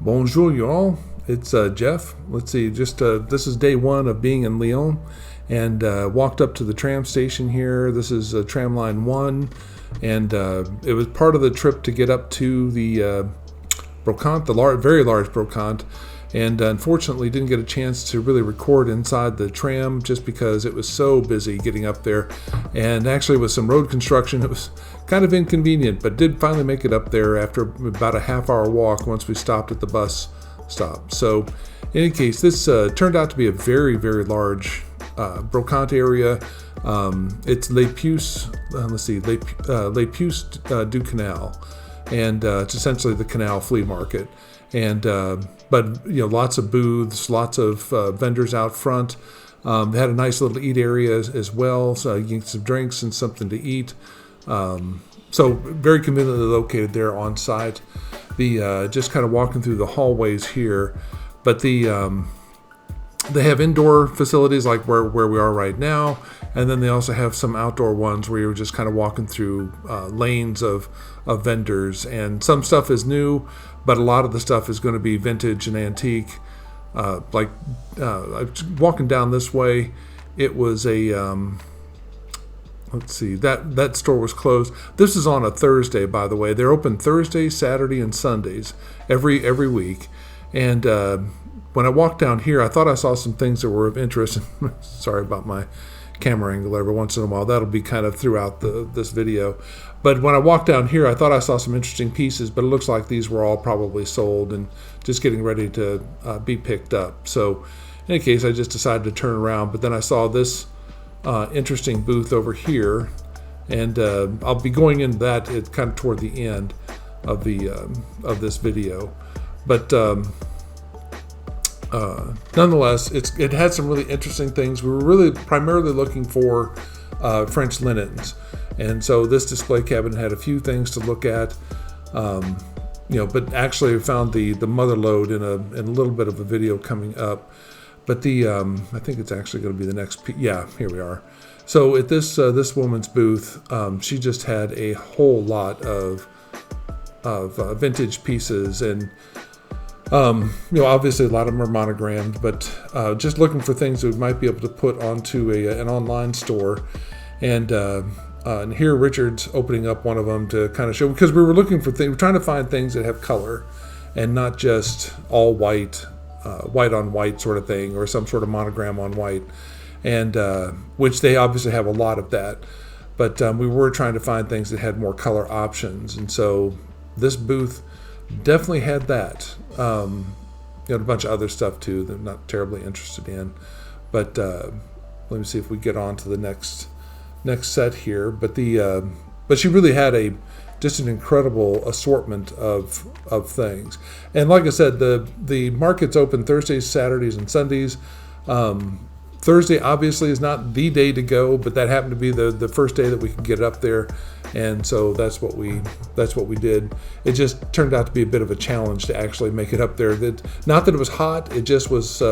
Bonjour, y'all. It's Jeff. Let's see, this is day one of being in Lyon, and walked up to the tram station here. This is tram line 1, and it was part of the trip to get up to the brocante, the very large brocante, and unfortunately didn't get a chance to really record inside the tram just because it was so busy getting up there. And actually with some road construction, it was kind of inconvenient, but did finally make it up there after about a half-hour walk once we stopped at the bus stop. So in any case, this turned out to be a very, very large brocante area. It's Les Puces, Les Puces du Canal, and it's essentially the canal flea market. And but lots of booths, lots of vendors out front. They had a nice little eat area as well, so you can get some drinks and something to eat. So very conveniently located there on site. The just kind of walking through the hallways here, but they have indoor facilities like where we are right now, and then they also have some outdoor ones where you're just kind of walking through lanes of vendors, and some stuff is new, but a lot of the stuff is going to be vintage and antique. Walking down this way, it was a let's see, that store was closed. This is on a Thursday, by the way. They're open Thursday, Saturday, and Sundays every week. And when I walked down here, I thought I saw some things that were of interest. Sorry about my camera angle every once in a while. That'll be kind of throughout this video. But when I walked down here, I thought I saw some interesting pieces, but it looks like these were all probably sold and just getting ready to be picked up. So in any case, I just decided to turn around. But then I saw this interesting booth over here, and I'll be going into that kind of toward the end of this video. But nonetheless, it had some really interesting things. We were really primarily looking for French linens, and so this display cabinet had a few things to look at. But actually I found the mother lode in a little bit of a video coming up. But I think it's actually going to be the next. Yeah, here we are. So at this woman's booth, she just had a whole lot of vintage pieces, and obviously a lot of them are monogrammed. But just looking for things that we might be able to put onto an online store, and here Richard's opening up one of them to kind of show, because we were looking for things, we're trying to find things that have color and not just all white. White on white sort of thing, or some sort of monogram on white, and which they obviously have a lot of that, but we were trying to find things that had more color options, and so this booth definitely had that. A bunch of other stuff too that I'm not terribly interested in, but let me see if we get on to the next set here. But she really had just an incredible assortment of things. And like I said, the market's open Thursdays, Saturdays, and Sundays. Thursday obviously is not the day to go, but that happened to be the first day that we could get up there, and so that's what we did. It just turned out to be a bit of a challenge to actually make it up there. Not that it was hot, it just was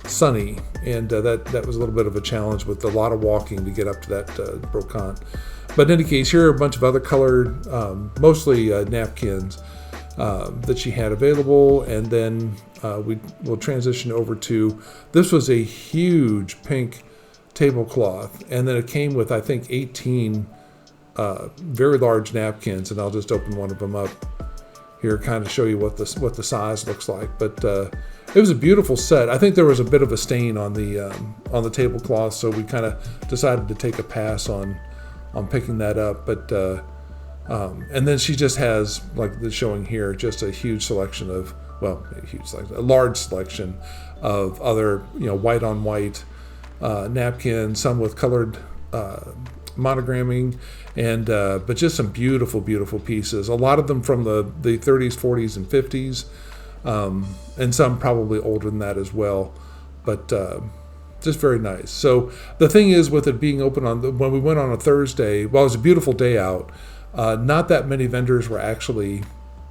sunny, and that was a little bit of a challenge with a lot of walking to get up to that brocante. But in any case, here are a bunch of other colored, mostly napkins that she had available. And then we'll transition over to, this was a huge pink tablecloth. And then it came with, I think, 18 very large napkins. And I'll just open one of them up here, kind of show you what the size looks like. But it was a beautiful set. I think there was a bit of a stain on the tablecloth, so we kind of decided to take a pass on picking that up. But and then she just has, like the showing here, just a huge selection of, a large selection of other white on white napkins, some with colored monogramming, and but just some beautiful pieces, a lot of them from the 30s, 40s, and 50s, and some probably older than that as well, but just very nice. So the thing is, with it being open when we went on a Thursday, it was a beautiful day out, not that many vendors were actually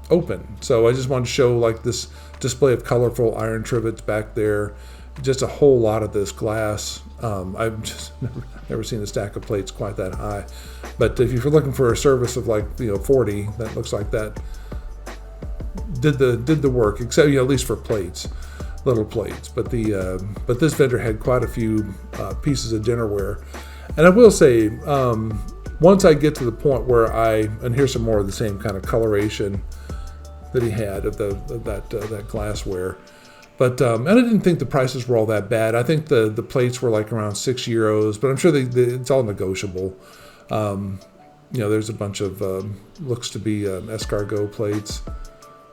open. So I just wanted to show like this display of colorful iron trivets back there, just a whole lot of this glass. I've just never seen a stack of plates quite that high. But if you're looking for a service of 40, that looks like that did the work, except at least for plates, little plates. But this vendor had quite a few pieces of dinnerware, and I will say, once I get to the point where and here's some more of the same kind of coloration that he had of that glassware. But and I didn't think the prices were all that bad. I think the plates were like around €6, but I'm sure it's all negotiable. There's a bunch of looks to be escargot plates.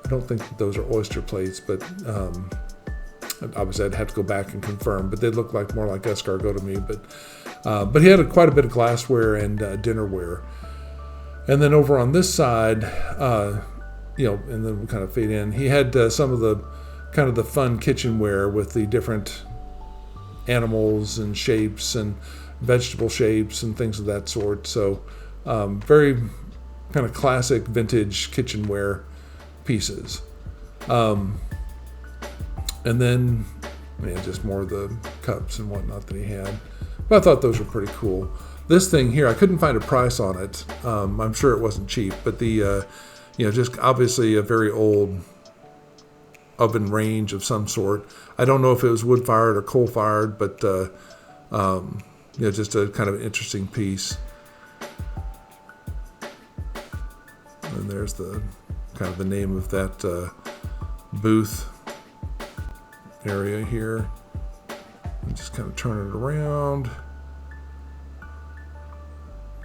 I don't think that those are oyster plates, but obviously I'd have to go back and confirm. But they look like more like escargot to me. But he had quite a bit of glassware and dinnerware. And then over on this side, and then we kind of fade in. He had some of the kind of the fun kitchenware with the different animals and shapes and vegetable shapes and things of that sort. So very kind of classic vintage kitchenware pieces. And then just more of the cups and whatnot that he had. But I thought those were pretty cool. This thing here, I couldn't find a price on it. I'm sure it wasn't cheap, but just obviously a very old oven range of some sort. I don't know if it was wood fired or coal fired, but just a kind of interesting piece. And there's the kind of the name of that booth area here. And just kind of turn it around.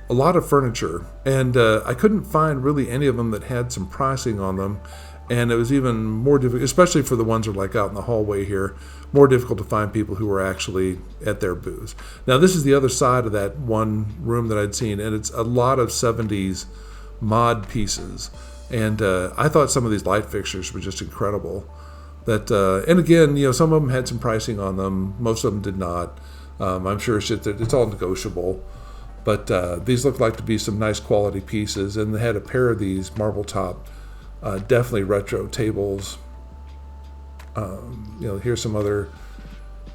A lot of furniture, and I couldn't find really any of them that had some pricing on them. And it was even more difficult, especially for the ones that are like out in the hallway here, more difficult to find people who were actually at their booths. Now, this is the other side of that one room that I'd seen, and it's a lot of 70s mod pieces. And I thought some of these light fixtures were just incredible. And again, some of them had some pricing on them. Most of them did not. I'm sure it's all negotiable. But these look like to be some nice quality pieces, and they had a pair of these marble top. Definitely retro tables. Here's some other,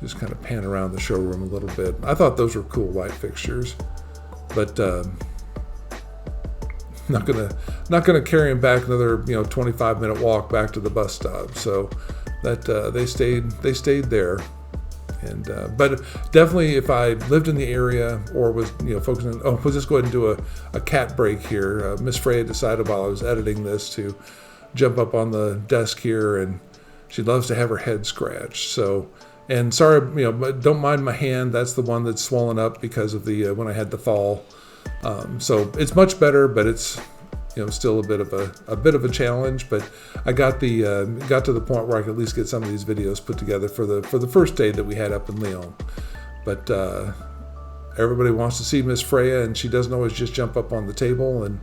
just kind of pan around the showroom a little bit. I thought those were cool light fixtures, but not gonna carry them back another 25-minute walk back to the bus stop. So that they stayed there. And but definitely, if I lived in the area or was focusing on, we'll just go ahead and do a cat break here. Miss Freya decided while I was editing this to jump up on the desk here, and she loves to have her head scratched. So, and sorry, don't mind my hand. That's the one that's swollen up because of the when I had the fall. So it's much better, but it's still a bit of a challenge. But I got to the point where I could at least get some of these videos put together for the first day that we had up in Lyon. But everybody wants to see Miss Freya, and she doesn't always just jump up on the table. And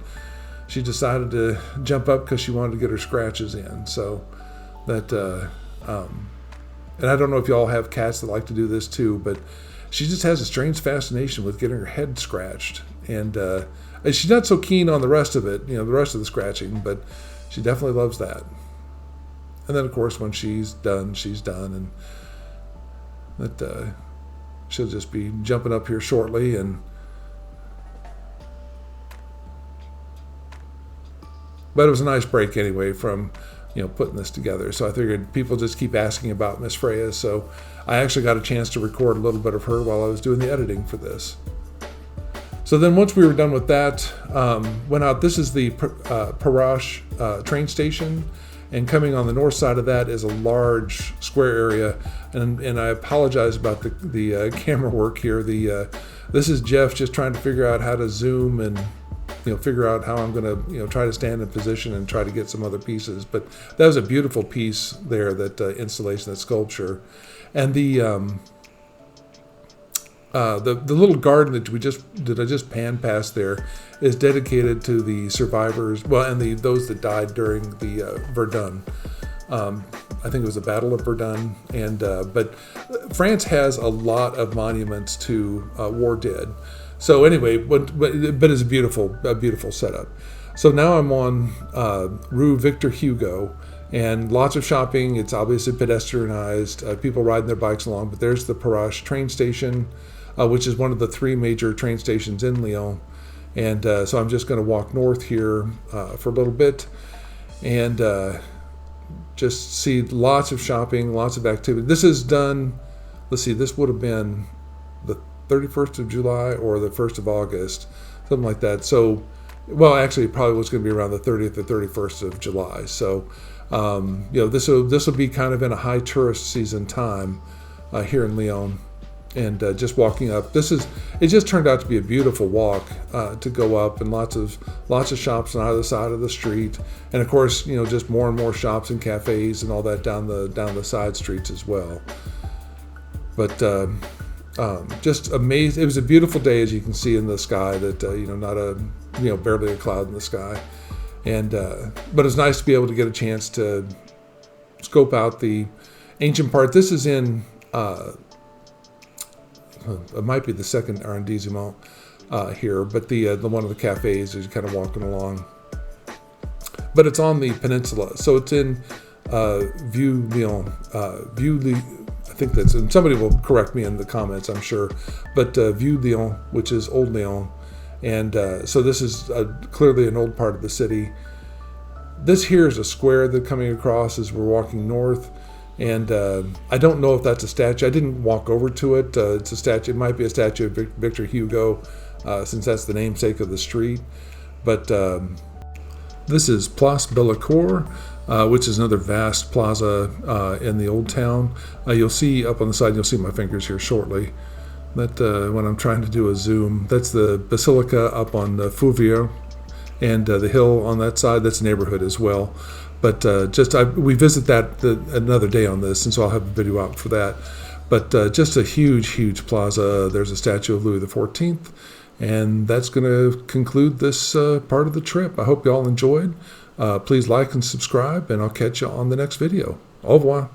she decided to jump up because she wanted to get her scratches in. So that and I don't know if y'all have cats that like to do this too, but she just has a strange fascination with getting her head scratched. And she's not so keen on the rest of it, the rest of the scratching, but she definitely loves that. And then, of course, when she's done, and that she'll just be jumping up here shortly. But it was a nice break anyway from putting this together. So I figured people just keep asking about Miss Freya, so I actually got a chance to record a little bit of her while I was doing the editing for this. So then once we were done with that, went out. This is the Parache train station, and coming on the north side of that is a large square area. And I apologize about the camera work here. This is Jeff just trying to figure out how to zoom and figure out how I'm going to try to stand in position and try to get some other pieces. But that was a beautiful piece there, that installation, that sculpture, and the little garden that I just pan past there is dedicated to the survivors, and those that died during the Verdun. I think it was the Battle of Verdun, and but France has a lot of monuments to war dead. So anyway, but it's a beautiful setup. So now I'm on Rue Victor Hugo, and lots of shopping. It's obviously pedestrianized, people riding their bikes along. But there's the Parache train station, which is one of the three major train stations in Lyon. And so I'm just going to walk north here for a little bit, and just see lots of shopping, lots of activity. This is done, let's see, this would have been the 31st of July or the 1st of August, something like that. So, well, actually, it probably was going to be around the 30th or 31st of July. So, this will be kind of in a high tourist season time here in Lyon. And just walking up, it just turned out to be a beautiful walk to go up, and lots of shops on either side of the street, and of course, just more and more shops and cafes and all that down the side streets as well. But just amazing. It was a beautiful day, as you can see in the sky. That not barely a cloud in the sky, and but it's nice to be able to get a chance to scope out the ancient part. This is in. It might be the second arrondissement here, but the one of the cafes is kind of walking along. But it's on the peninsula, so it's in View Lyon. I think that's, and somebody will correct me in the comments, I'm sure. But View Lyon, which is Old Lyon, and so this is clearly an old part of the city. This here is a square that coming across as we're walking north. And I don't know if that's a statue. I didn't walk over to it. It's a statue. It might be a statue of Victor Hugo, since that's the namesake of the street. But this is Place Bellecour, which is another vast plaza in the old town. You'll see up on the side, you'll see my fingers here shortly. That when I'm trying to do a zoom, that's the Basilica up on Fouvier, and the hill on that side, that's a neighborhood as well. But we visit that another day on this, and so I'll have a video out for that. But just a huge plaza. There's a statue of Louis XIV, and that's going to conclude this part of the trip. I hope you all enjoyed. Please like and subscribe, and I'll catch you on the next video. Au revoir.